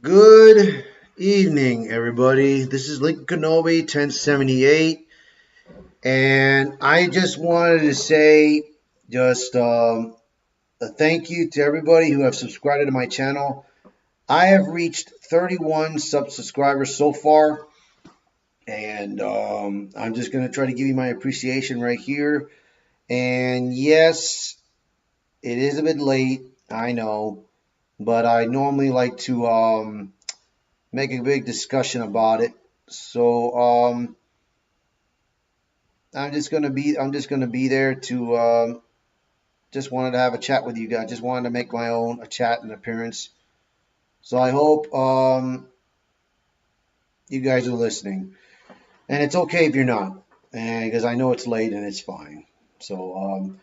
Good evening, everybody. This is Linkokenobi1078, and I just wanted to say just a thank you to everybody who have subscribed to my channel. I have reached 31 subscribers so far, and I'm just going to try to give you my appreciation right here. And yes, it is a bit late, I know, but I normally like to make a big discussion about it. So I'm just gonna be there to just wanted to have a chat with you guys. Just wanted to make my own a chat and appearance. So I hope you guys are listening, and it's okay if you're not, and because I know it's late and it's fine. So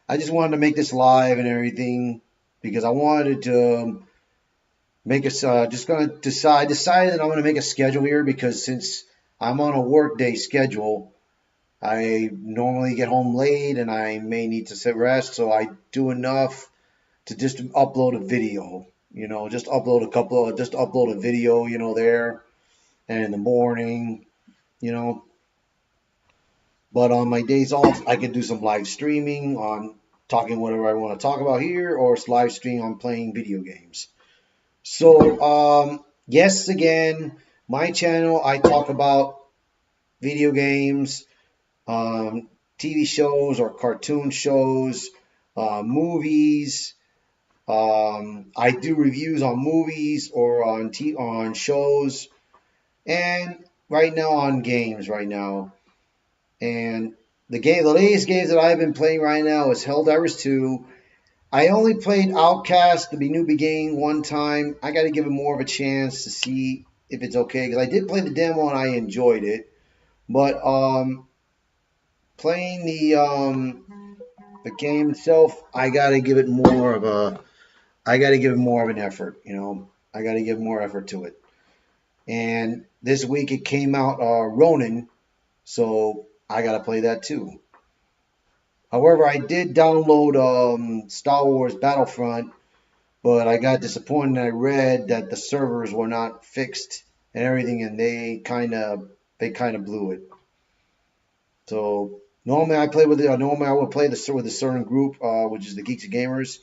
I just wanted to make this live and everything because I wanted to make us just gonna decided that I'm gonna make a schedule here because since I'm on a work day schedule, I normally get home late and I may need to sit rest, so I do enough to just upload a video. Just upload a video, there and in the morning, you know. But on my days off, I can do some live streaming on talking whatever I want to talk about here, or it's live stream on playing video games. So, yes, again, my channel, I talk about video games, um, TV shows or cartoon shows, movies. I do reviews on movies or on shows, and right now on games right now. And the latest games that I've been playing right now is Helldivers 2. I only played Outcast, the New Beginning, one time. I got to give it more of a chance to see if it's okay because I did play the demo and I enjoyed it. But playing the game itself, I got to give it more of an effort. I got to give more effort to it. And this week it came out Ronin, so I got to play that too. However, I did download Star Wars Battlefront, but I got disappointed. I read that the servers were not fixed and everything, and they kind of blew it. So normally I would play with a certain group, which is the Geeks and Gamers.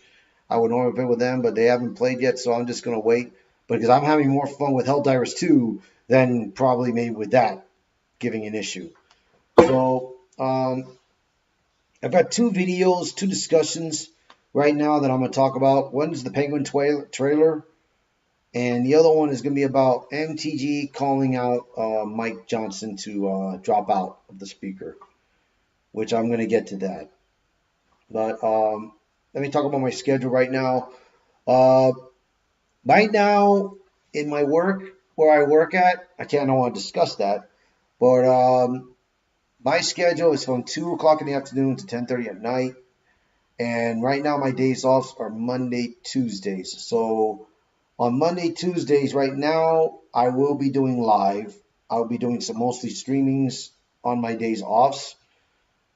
I would normally play with them, but they haven't played yet, so I'm just gonna wait. Because I'm having more fun with Helldivers 2 than probably maybe with that giving an issue. So I've got two discussions right now that I'm gonna talk about. One is the Penguin trailer, and the other one is gonna be about MTG calling out Mike Johnson to drop out of the speaker, which I'm gonna get to that. But let me talk about my schedule right now. Uh, right now, in my work, where I work at, I don't want to discuss that, but my schedule is from 2 o'clock in the afternoon to 10:30 at night. And right now, my days off are Monday, Tuesdays. So on Monday, Tuesdays, right now, I will be doing live. I'll be doing some mostly streamings on my days offs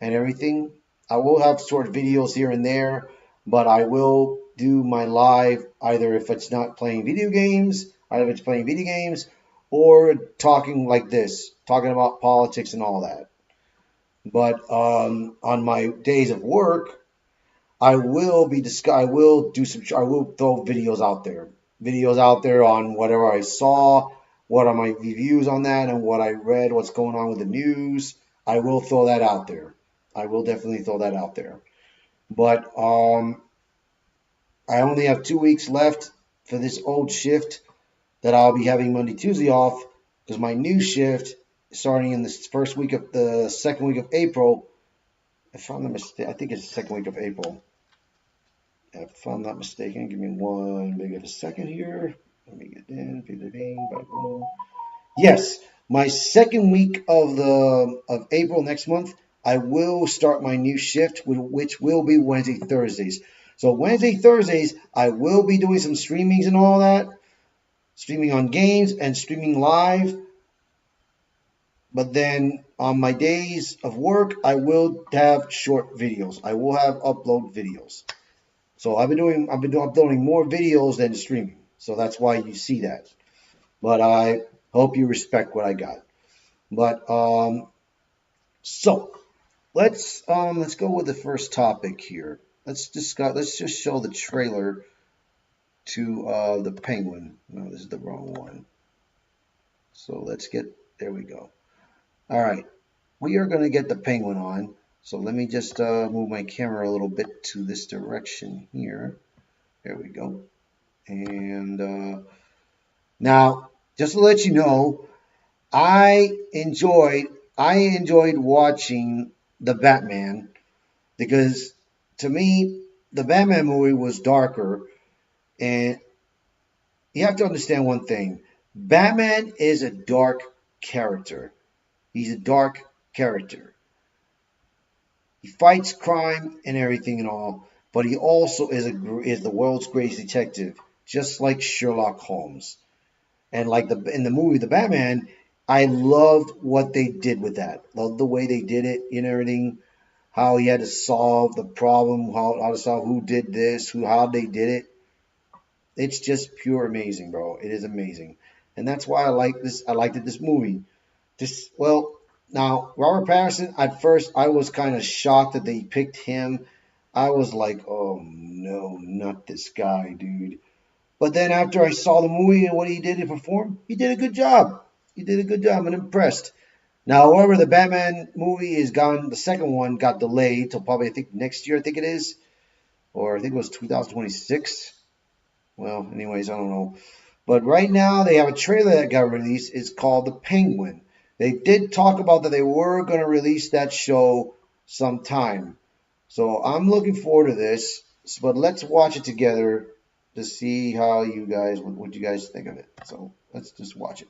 and everything. I will have short videos here and there, but I will do my live either if it's not playing video games, either if it's playing video games, or talking like this, talking about politics and all that. But on my days of work, I will throw videos out there on whatever I saw, what are my reviews on that, and what I read, what's going on with the news. I will throw that out there. I will definitely throw that out there. But I only have 2 weeks left for this old shift that I'll be having Monday, Tuesday off because my new shift starting in this first week of the second week of April. If I'm not mistaken, I think it's the second week of April. If I'm not mistaken, give me maybe a second here. Let me get in. Yes, my second week of April next month, I will start my new shift, which will be Wednesday, Thursdays. So Wednesday, Thursdays, I will be doing some streamings and all that, streaming on games and streaming live. But then on my days of work, I will have short videos. I will have upload videos. So I've been uploading more videos than streaming. So that's why you see that. but I hope you respect what I got. But so let's go with the first topic here. Let's just show the trailer to the Penguin. No, this is the wrong one. So there we go. All right, we are going to get the Penguin on. So let me just move my camera a little bit to this direction here. There we go. And now, just to let you know, I enjoyed watching the Batman because to me the Batman movie was darker, and you have to understand one thing. Batman is a dark character. He's a dark character. He fights crime and everything and all, but he also is the world's greatest detective, just like Sherlock Holmes. And like in the movie The Batman, I loved what they did with that. Loved the way they did it and everything. How he had to solve the problem, how to solve who did this, how they did it. It's just pure amazing, bro. It is amazing, and that's why I like this. I liked this movie. Now Robert Pattinson. At first, I was kind of shocked that they picked him. I was like, oh no, not this guy, dude. But then after I saw the movie and what he did to perform, he did a good job. He did a good job. I'm impressed. Now, however, the Batman movie is gone. The second one got delayed till probably I think next year. I think it is, or I think it was 2026. Well, anyways, I don't know. But right now they have a trailer that got released. It's called The Penguin. They did talk about that they were going to release that show sometime. So I'm looking forward to this. But let's watch it together to see how what you guys think of it. So let's just watch it.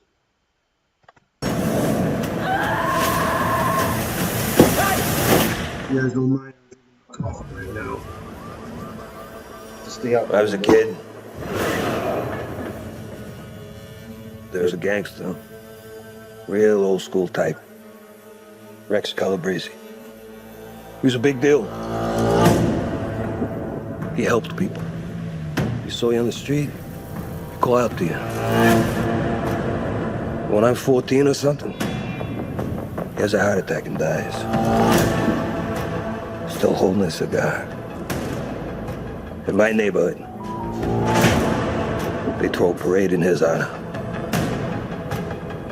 You guys don't mind coughing right now. Just stay out. When I was a kid, there was a gangster, real old school type, Rex Calabrese. He was a big deal. He helped people. You saw you on the street, he'd call out to you. When I'm 14 or something, he has a heart attack and dies. Still holding a cigar. In my neighborhood, they throw a parade in his honor.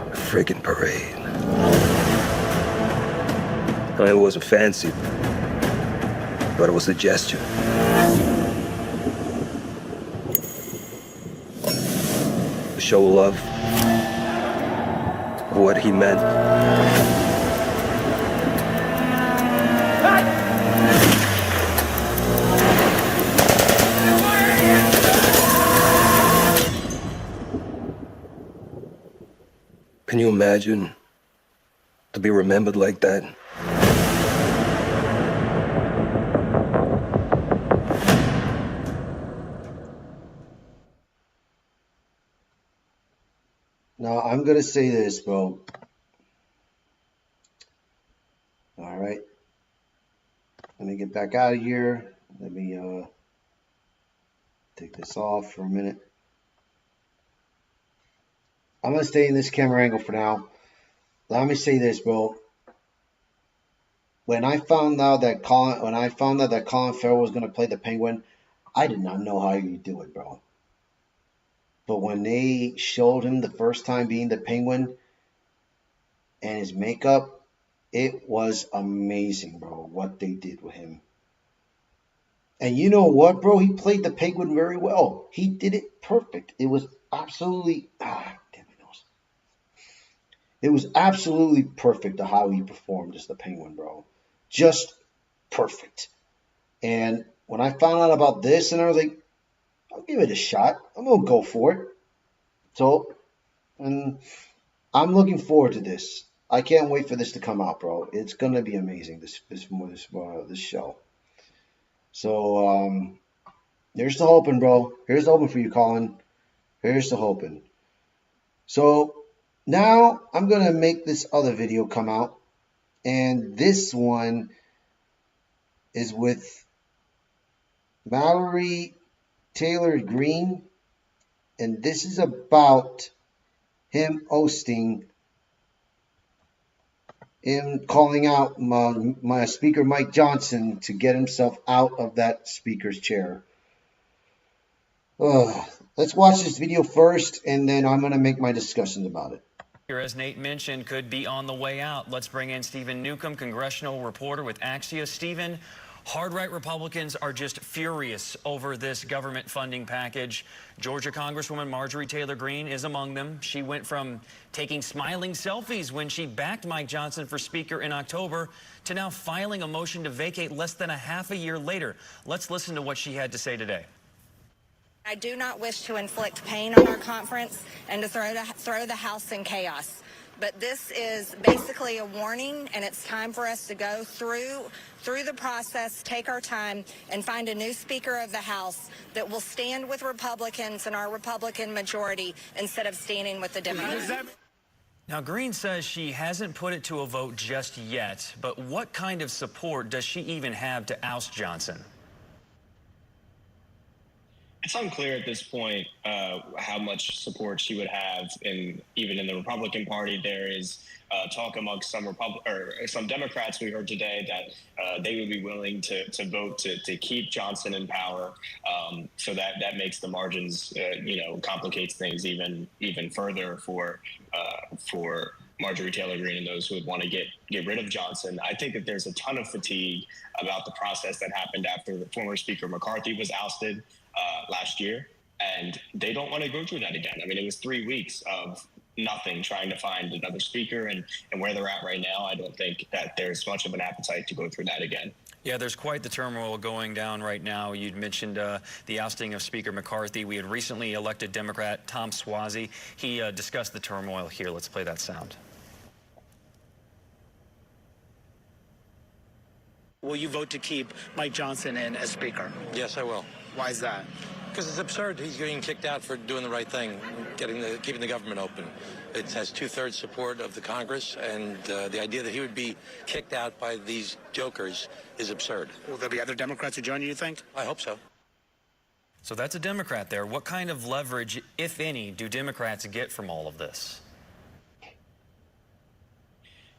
A freaking parade. I mean, it wasn't fancy, but it was a gesture. To show love of what he meant. Can you imagine to be remembered like that? Now I'm gonna say this, bro. All right. Let me get back out of here. Let me take this off for a minute. I'm gonna stay in this camera angle for now. Let me say this, bro. When I found out that Colin Farrell was gonna play the Penguin, I did not know how you do it, bro. But when they showed him the first time being the Penguin and his makeup, it was amazing, bro, what they did with him. And you know what, bro? He played the Penguin very well. He did it perfect. It was absolutely damn my nose. It was absolutely perfect how he performed as the Penguin, bro. Just perfect. And when I found out about this, and I was like, I'll give it a shot. I'm gonna go for it. So, and I'm looking forward to this. I can't wait for this to come out, bro. It's gonna be amazing. This show. So here's the hoping, bro. Here's the hoping for you, Colin. Here's the hoping. So now I'm gonna make this other video come out, and this one is with Mallory Taylor Green, and this is about him hosting, him calling out my Speaker Mike Johnson to get himself out of that speaker's chair. Let's watch this video first, and then I'm going to make my discussions about it. As Nate mentioned, could be on the way out. Let's bring in Stephen Newcomb, congressional reporter with Axios. Stephen, hard-right Republicans are just furious over this government funding package. Georgia Congresswoman Marjorie Taylor Greene is among them. She went from taking smiling selfies when she backed Mike Johnson for Speaker in October to now filing a motion to vacate less than a half a year later. Let's listen to what she had to say today. I do not wish to inflict pain on our conference and to throw the House in chaos. But this is basically a warning, and it's time for us to go through the process, take our time, and find a new Speaker of the House that will stand with Republicans and our Republican majority instead of standing with the Democrats. Now, Greene says she hasn't put it to a vote just yet, but what kind of support does she even have to oust Johnson? It's unclear at this point how much support she would have, even in the Republican Party. There is talk amongst some Democrats we heard today that they would be willing to vote to keep Johnson in power. So that makes the margins, complicates things even further for Marjorie Taylor Greene and those who would want to get rid of Johnson. I think that there's a ton of fatigue about the process that happened after the former Speaker McCarthy was ousted last year, and they don't want to go through that again. I mean, it was 3 weeks of nothing, trying to find another speaker, and where they're at right now, I don't think that there's much of an appetite to go through that again. Yeah, there's quite the turmoil going down right now. You'd mentioned the ousting of Speaker McCarthy. We had recently elected Democrat Tom Suozzi. He discussed the turmoil here. Let's play that sound. Will you vote to keep Mike Johnson in as Speaker? Yes, I will. Why is that? Because it's absurd. He's getting kicked out for doing the right thing, keeping the government open. It has 2/3 support of the Congress, and the idea that he would be kicked out by these jokers is absurd. Will there be other Democrats who join you think? I hope so. So that's a Democrat there. What kind of leverage, if any, do Democrats get from all of this?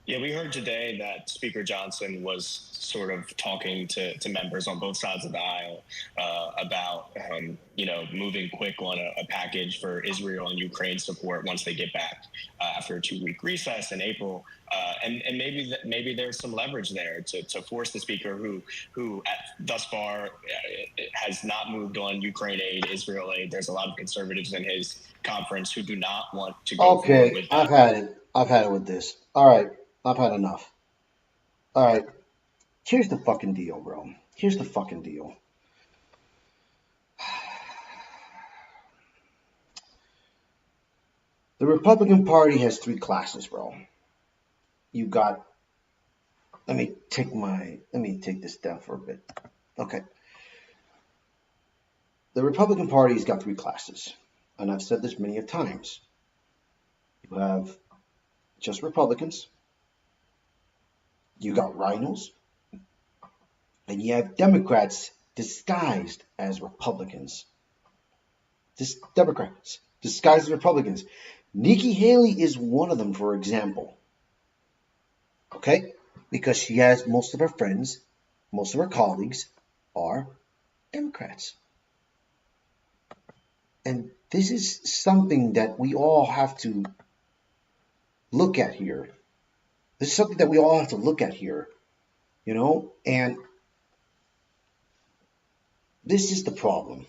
Yeah, we heard today that Speaker Johnson was sort of talking to members on both sides of the aisle about, moving quick on a package for Israel and Ukraine support once they get back after a 2-week recess in April. And maybe there's some leverage there to force the speaker who thus far has not moved on Ukraine aid, Israel aid. There's a lot of conservatives in his conference who do not want to go forward with that. I've had it with this. All right. I've had enough. All right. Here's the fucking deal, bro. Here's the fucking deal. The Republican Party has 3 classes, bro. You got, let me take this down for a bit. Okay. The Republican Party's got 3 classes. And I've said this many of times. You have just Republicans. You got rhinos, and you have Democrats disguised as Republicans. Democrats disguised as Republicans. Nikki Haley is one of them, for example. Okay? Because she has most of her friends, most of her colleagues are Democrats. And this is something that we all have to look at here. This is something that we all have to look at here, and this is the problem.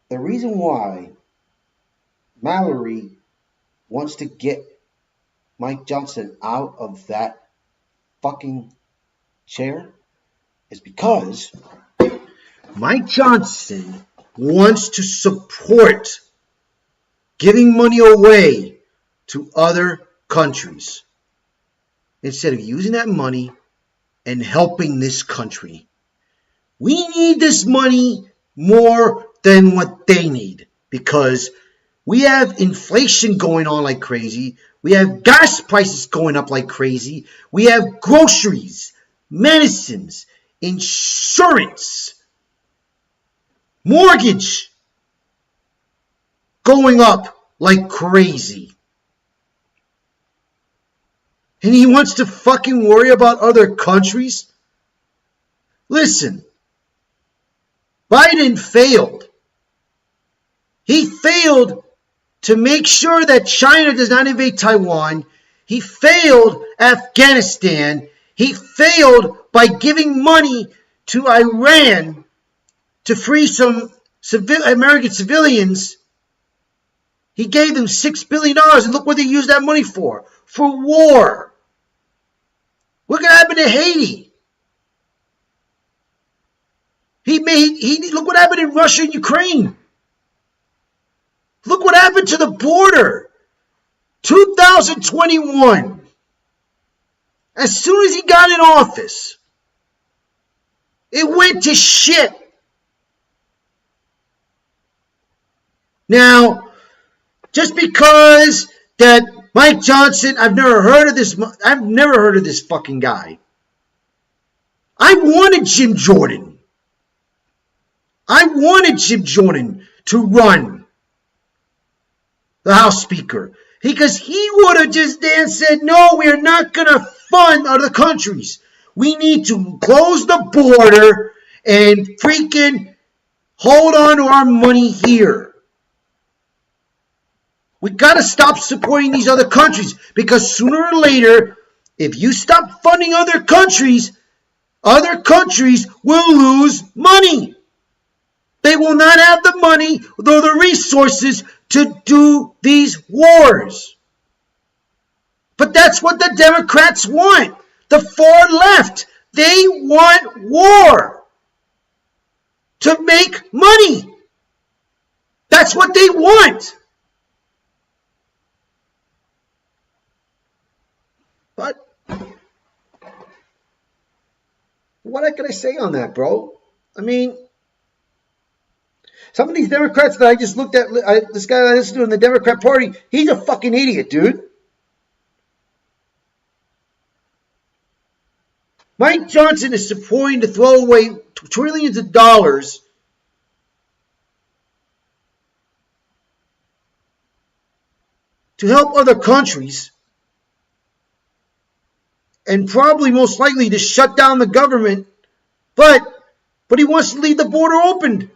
The reason why Mallory wants to get Mike Johnson out of that fucking chair is because Mike Johnson wants to support giving money away to other countries instead of using that money and helping this country. We need this money more than what they need because we have inflation going on like crazy. We have gas prices going up like crazy. We have groceries, medicines, insurance, mortgage. going up like crazy. And he wants to fucking worry about other countries? Listen, Biden failed. He failed to make sure that China does not invade Taiwan. He failed Afghanistan. He failed by giving money to Iran to free some American civilians. He gave them $6 billion, and look what they used that money for. For war. Look what happened to Haiti. Look what happened in Russia and Ukraine. Look what happened to the border. 2021. As soon as he got in office, it went to shit. Now, just because that Mike Johnson, I've never heard of this fucking guy. I wanted Jim Jordan to run the House Speaker. Because he would have just then said, no, we are not going to fund other countries. We need to close the border and freaking hold on to our money here. We got to stop supporting these other countries, because sooner or later, if you stop funding other countries will lose money. They will not have the money or the resources to do these wars. But that's what the Democrats want. The far left, they want war to make money. That's what they want. But what can I say on that, bro? I mean, some of these Democrats that I just looked at, this guy I listened to in the Democrat Party, he's a fucking idiot, dude. Mike Johnson is supporting to throw away trillions of dollars to help other countries, and probably most likely to shut down the government, but he wants to leave the border open.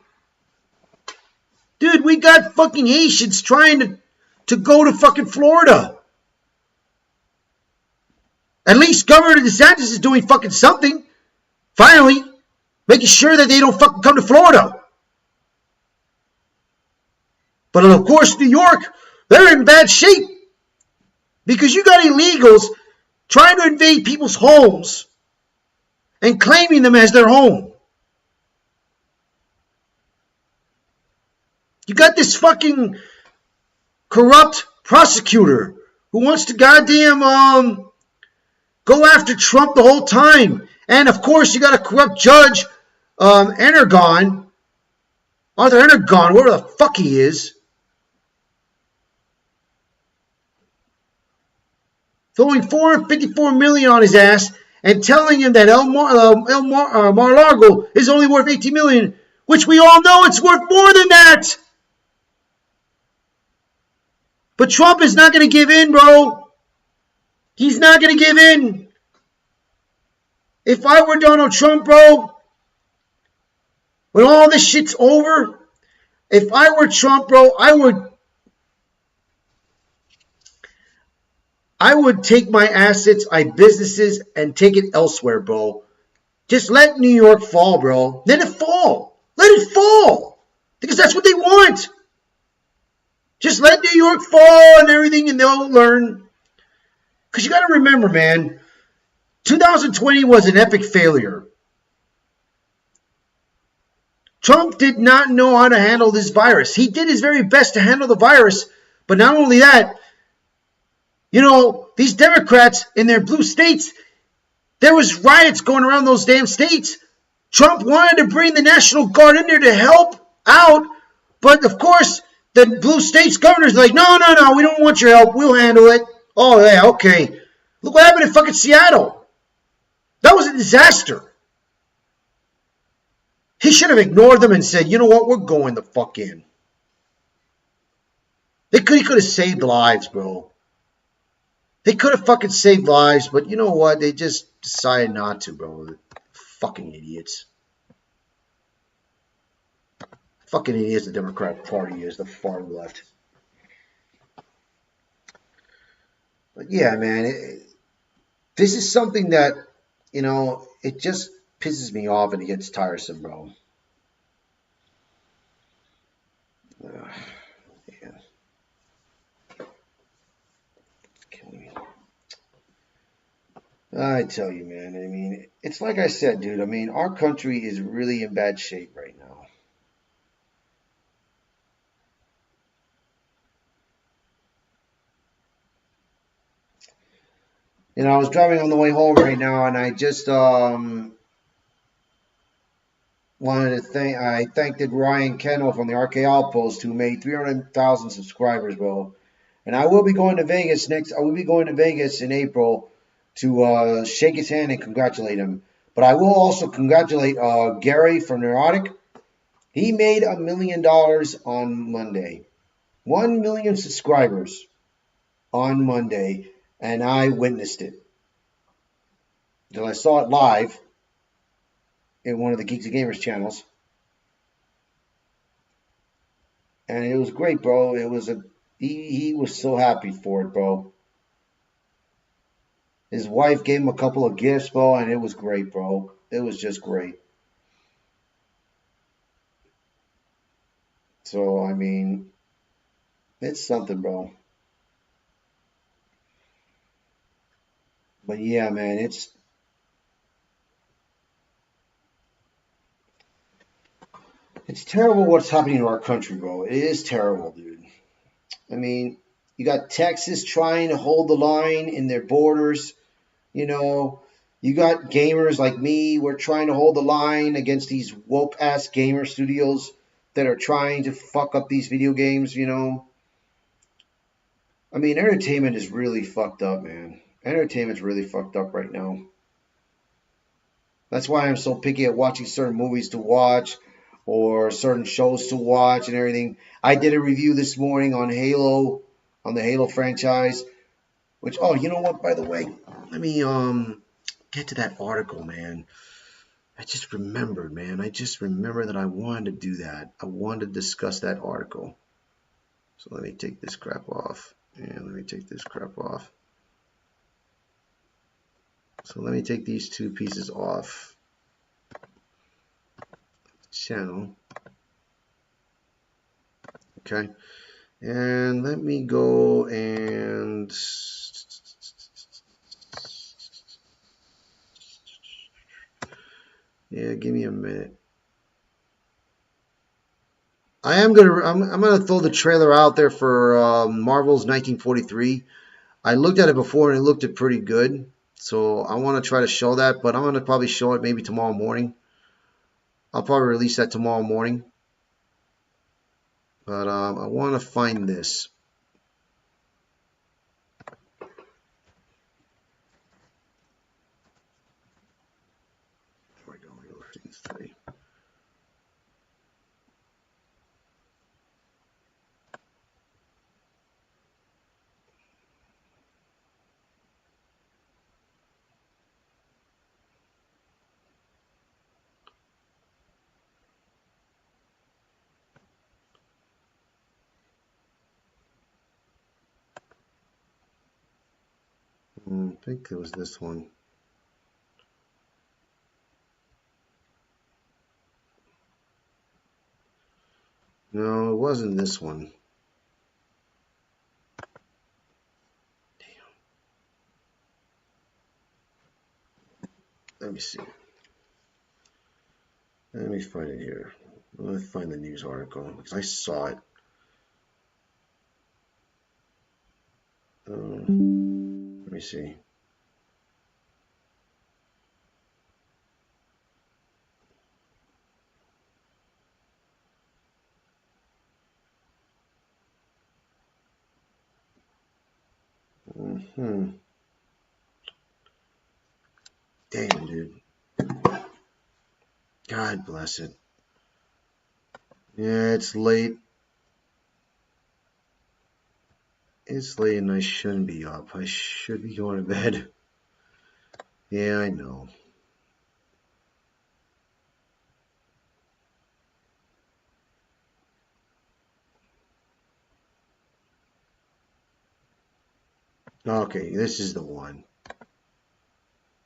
Dude, we got fucking Haitians trying to go to fucking Florida. At least Governor DeSantis is doing fucking something. Finally, making sure that they don't fucking come to Florida. But of course, New York, they're in bad shape. Because you got illegals trying to invade people's homes and claiming them as their home. You got this fucking corrupt prosecutor who wants to goddamn go after Trump the whole time. And of course, you got a corrupt judge, Arthur Energon, wherever the fuck he is, throwing $454 million on his ass and telling him that Mar-a-Lago is only worth $18 million, which we all know it's worth more than that. But Trump is not going to give in, bro. He's not going to give in. If I were Donald Trump, bro, when all this shit's over, if I were Trump, bro, I would take my assets, my businesses, and take it elsewhere, bro. Just let New York fall, bro. Let it fall. Let it fall. Because that's what they want. Just let New York fall and everything, and they'll learn. Because you got to remember, man, 2020 was an epic failure. Trump did not know how to handle this virus. He did his very best to handle the virus, but not only that, you know, these Democrats in their blue states, there was riots going around those damn states. Trump wanted to bring the National Guard in there to help out, but of course, the blue states governors are like, no, we don't want your help. We'll handle it. Oh, yeah, okay. Look what happened in fucking Seattle. That was a disaster. He should have ignored them and said, you know what, we're going the fuck in. He could have saved lives, bro. They could have fucking saved lives, but you know what? They just decided not to, bro. Fucking idiots. Fucking idiots the Democratic Party is, the far left. But yeah, man, this is something that, it just pisses me off and it gets tiresome, bro. Yeah, it's killing me. I tell you, man, I mean, it's like I said, dude. I mean, our country is really in bad shape right now. I was driving on the way home right now, and I just wanted to I thanked Ryan Kendall from the RK Outpost who made 300,000 subscribers, bro. And I will be going to Vegas next. I will be going to Vegas in April to shake his hand and congratulate him. But I will also congratulate Gary from Neurotic. He made $1 million on Monday. 1 million subscribers on Monday, and I witnessed it. Because I saw it live in one of the Geeks and Gamers channels. And it was great, bro. He was so happy for it, bro. His wife gave him a couple of gifts, bro, and it was great, bro. It was just great. So, I mean, it's something, bro. But yeah, man, it's terrible what's happening in our country, bro. It is terrible, dude. I mean, you got Texas trying to hold the line in their borders. You got gamers like me. We're trying to hold the line against these woke ass gamer studios that are trying to fuck up these video games. I mean, entertainment is really fucked up, man. Entertainment's really fucked up right now. That's why I'm so picky at watching certain movies to watch or certain shows to watch and everything. I did a review this morning on Halo, on the Halo franchise, which, oh, you know what, by the way, let me get to that article, man. I just remembered, man. I just remembered that I wanted to do that. I wanted to discuss that article. So let me take this crap off. And let me take this crap off. So let me take these two pieces off. Channel. Okay. And let me go and yeah, give me a minute. I'm gonna throw the trailer out there for Marvel's 1943. I looked at it before and it looked pretty good, so I want to try to show that. But I'm gonna probably show it maybe tomorrow morning. I'll probably release that tomorrow morning. But I want to find this. There we go. These three. I think it was this one. No, it wasn't this one. Let me see. Let me find it here. Let me find the news article because I saw it. Let me see. Damn, dude. God bless it. Yeah, it's late. It's late and I shouldn't be up. I should be going to bed. Yeah, I know. Okay, this is the one.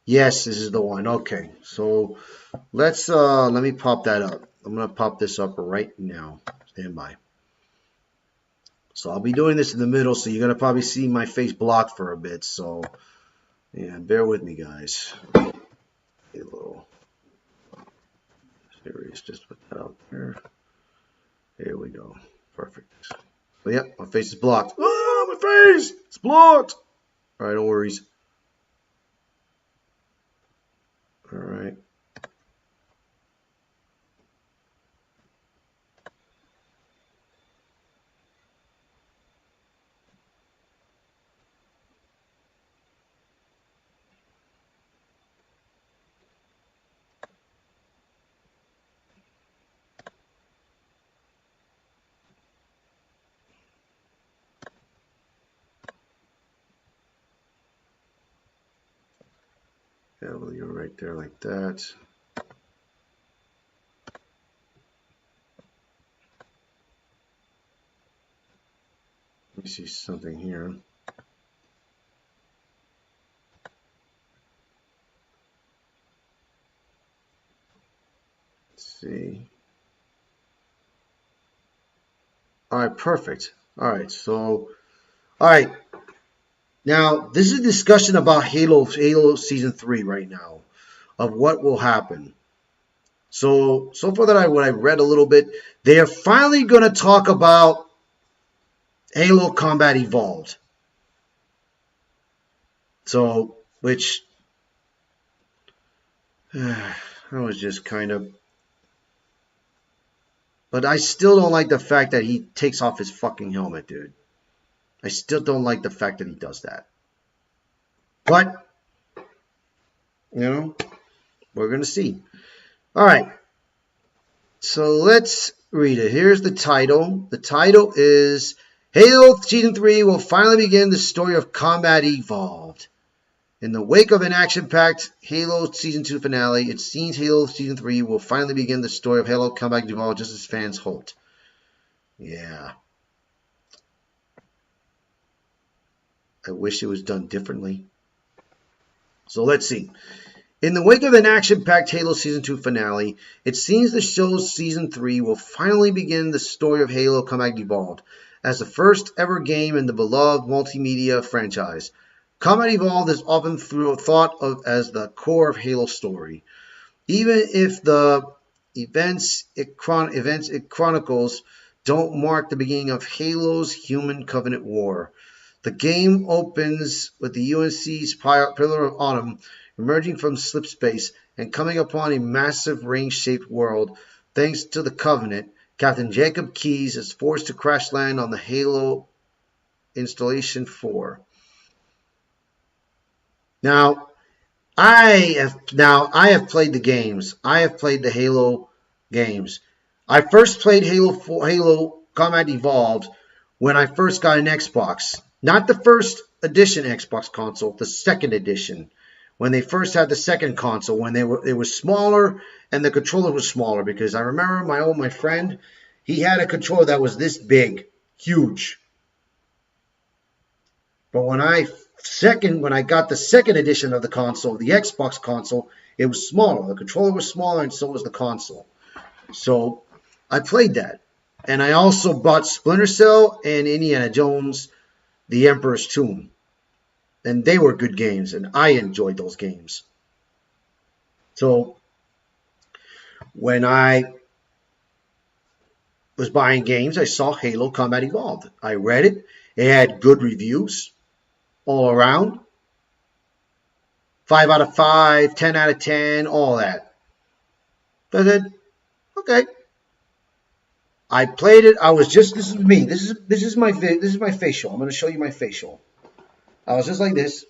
Yes, this is the one. Okay, so let me pop that up. I'm gonna pop this up right now. Stand by. So I'll be doing this in the middle, so you're gonna probably see my face blocked for a bit. So yeah, bear with me, guys. A little serious. Just put that out there. Here we go. Perfect. So yeah, my face is blocked. Ah, my face! It's blocked. All right, no worries. All right. W right there like that. Let me see something here. Let's see. All right, perfect. All right, so, all right. Now, this is a discussion about Halo Season 3 right now, of what will happen. So far that what I read a little bit, they are finally going to talk about Halo Combat Evolved. So, which, I was just kind of, but I still don't like the fact that he takes off his fucking helmet, dude. I still don't like the fact that he does that. But, we're going to see. All right. So let's read it. Here's the title. The title is Halo Season 3 will finally begin the story of Combat Evolved. In the wake of an action-packed Halo Season 2 finale, it seems Halo Season 3 will finally begin the story of Halo Combat Evolved just as fans hoped. Yeah. I wish it was done differently. So let's see. In the wake of an action-packed Halo Season 2 finale, it seems the show's Season 3 will finally begin the story of Halo Combat Evolved as the first ever game in the beloved multimedia franchise. Combat Evolved is often thought of as the core of Halo's story. Even if the events it chronicles don't mark the beginning of Halo's Human Covenant War. The game opens with the UNC's Pillar of Autumn emerging from slipspace and coming upon a massive ring-shaped world. Thanks to the Covenant, Captain Jacob Keyes is forced to crash land on the Halo Installation 4. Now, I have played the games. I have played the Halo games. I first played Halo Combat Evolved when I first got an Xbox. Not the first edition Xbox console, the second edition. When they first had the second console, when it was smaller and the controller was smaller, because I remember my friend, he had a controller that was this big, huge. But when I got the second edition of the console, the Xbox console, it was smaller. The controller was smaller, and so was the console. So I played that, and I also bought Splinter Cell and Indiana Jones, The Emperor's Tomb. And they were good games, and I enjoyed those games. So when I was buying games, I saw Halo Combat Evolved. I read it. It had good reviews all around. 5 out of 5, 10 out of 10, all that. So I said, okay. I played it. This is me. This is my facial. I'm going to show you my facial. I was just like this.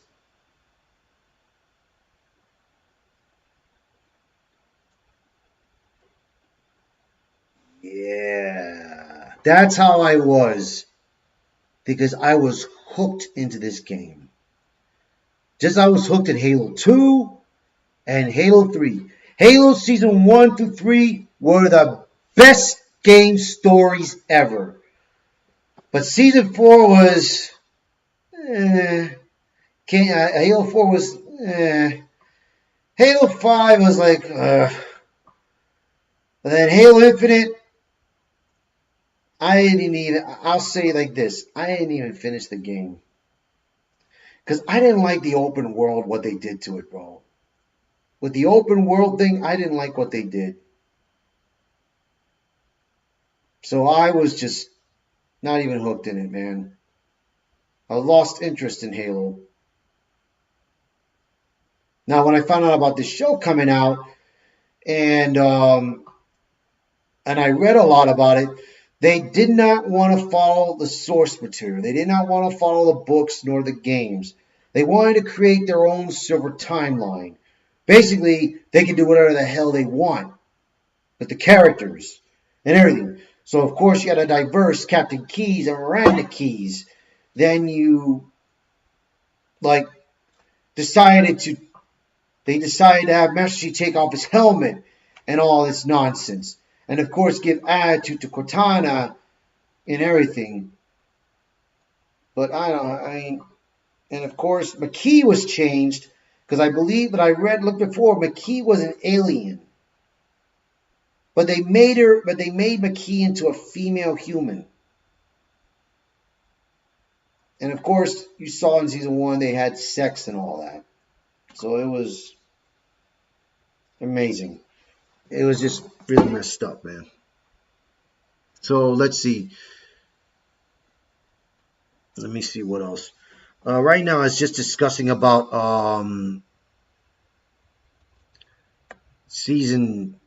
Yeah. That's how I was. Because I was hooked into this game. Just I was hooked in Halo 2 and Halo 3. Halo Season 1 through 3 were the best game stories ever. But Season 4 was... Halo 4 was... Halo 5 was like... And then Halo Infinite... I'll say it like this. I didn't even finish the game. Because I didn't like the open world, what they did to it, bro. With the open world thing, I didn't like what they did. So I was just not even hooked in it, man. I lost interest in Halo. Now, when I found out about this show coming out, and I read a lot about it, they did not want to follow the source material. They did not want to follow the books nor the games. They wanted to create their own silver timeline. Basically, they can do whatever the hell they want with the characters and everything. So, of course, you had a diverse Captain Keyes and Miranda Keyes. Then you, decided to have Master Chief take off his helmet and all this nonsense. And, of course, give attitude to Cortana and everything. But and, of course, McKee was changed. Because I believe that I looked before, McKee was an alien. But they made McKee into a female human. And of course, you saw in Season 1 they had sex and all that. So it was amazing. It was just really messed up, man. So let's see. Let me see what else. Right now, it's just discussing about season.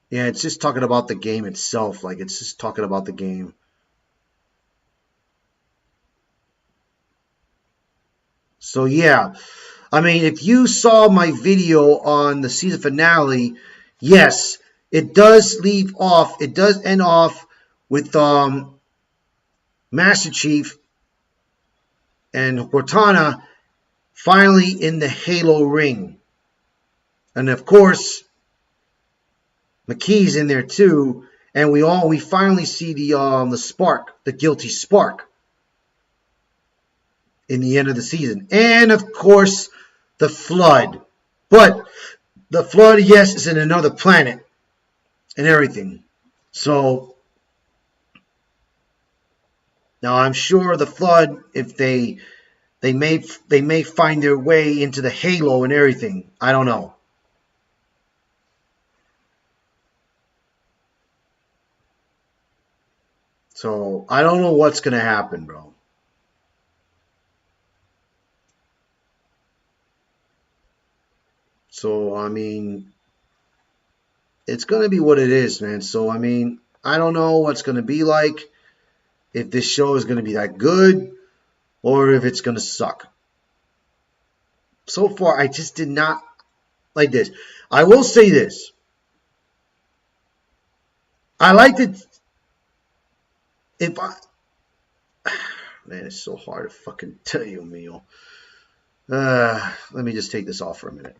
Yeah, it's just talking about the game itself. It's just talking about the game. So, yeah. I mean, if you saw my video on the season finale, yes, it does leave off. It does end off with Master Chief and Cortana finally in the Halo ring. And of course, McKee's in there too. And we finally see the spark, the guilty spark in the end of the season. And of course, the flood. But the flood, yes, is in another planet and everything. So now I'm sure the flood, if they may find their way into the Halo and everything. I don't know. So I don't know what's gonna happen, bro. So I mean, it's gonna be what it is, man. So I mean, I don't know what's gonna be like. If this show is gonna be that good, or if it's going to suck. So far, I just did not like this. I will say this. I liked it. Man, it's so hard to fucking tell you, Emil. Let me just take this off for a minute.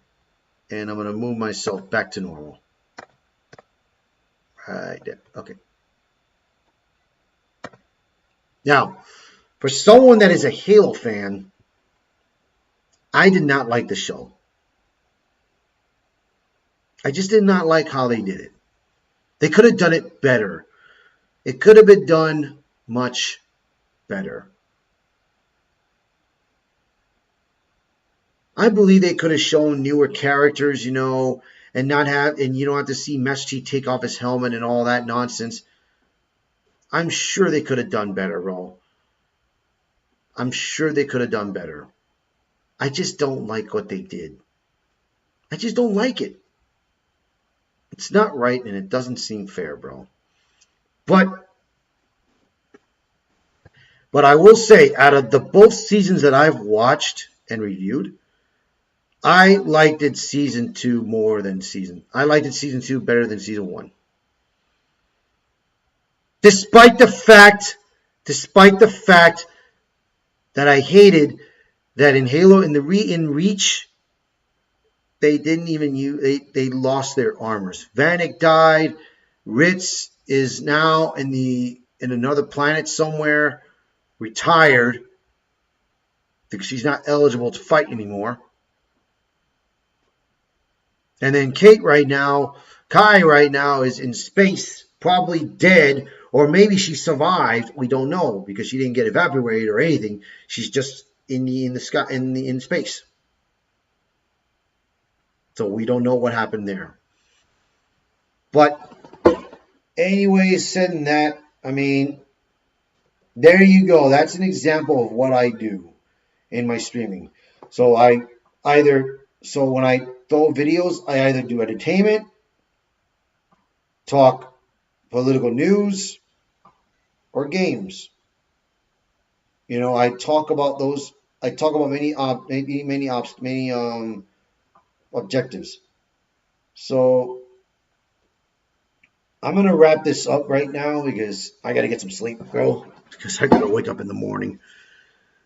And I'm going to move myself back to normal. Right there. Okay. Now, for someone that is a Halo fan, I did not like the show. I just did not like how they did it. They could have done it better. It could have been done much better. I believe they could have shown newer characters, and you don't have to see Master Chief take off his helmet and all that nonsense. I'm sure they could have done better, bro. I'm sure they could have done better. I just don't like what they did. I just don't like it. It's not right and it doesn't seem fair, bro. But I will say, out of the both seasons that I've watched and reviewed, I liked it season 2 more than I liked it season 2 better than season 1. Despite the fact despite the fact that I hated that in Halo in Reach they didn't even use they lost their armors. Vanek died. Ritz is now in another planet somewhere, retired because she's not eligible to fight anymore. And then Kai right now is in space, probably dead, or maybe she survived. We don't know because she didn't get evaporated or anything. She's just in the sky in space. So we don't know what happened there. But anyways, said in that, I mean, there you go. That's an example of what I do in my streaming. So when I throw videos, I either do entertainment, talk political news, or games. You know, I talk about those. I talk about many objectives. So I'm gonna wrap this up right now because I gotta get some sleep, girl. Because I gotta wake up in the morning.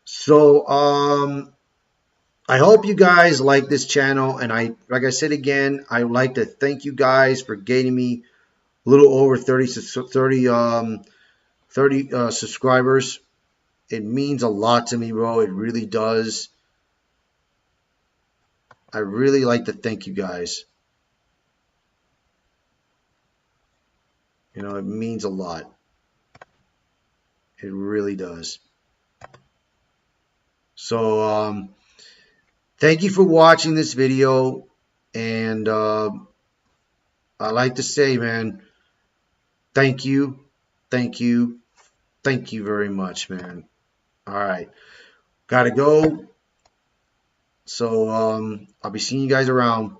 So I hope you guys like this channel, and like I said again, I would like to thank you guys for getting me a little over 30 subscribers. It means a lot to me, bro. It really does. I really like to thank you guys. You know, it means a lot. It really does. So, thank you for watching this video. And I like to say, man, thank you, thank you, thank you very much, man. All right. Gotta go. So, I'll be seeing you guys around.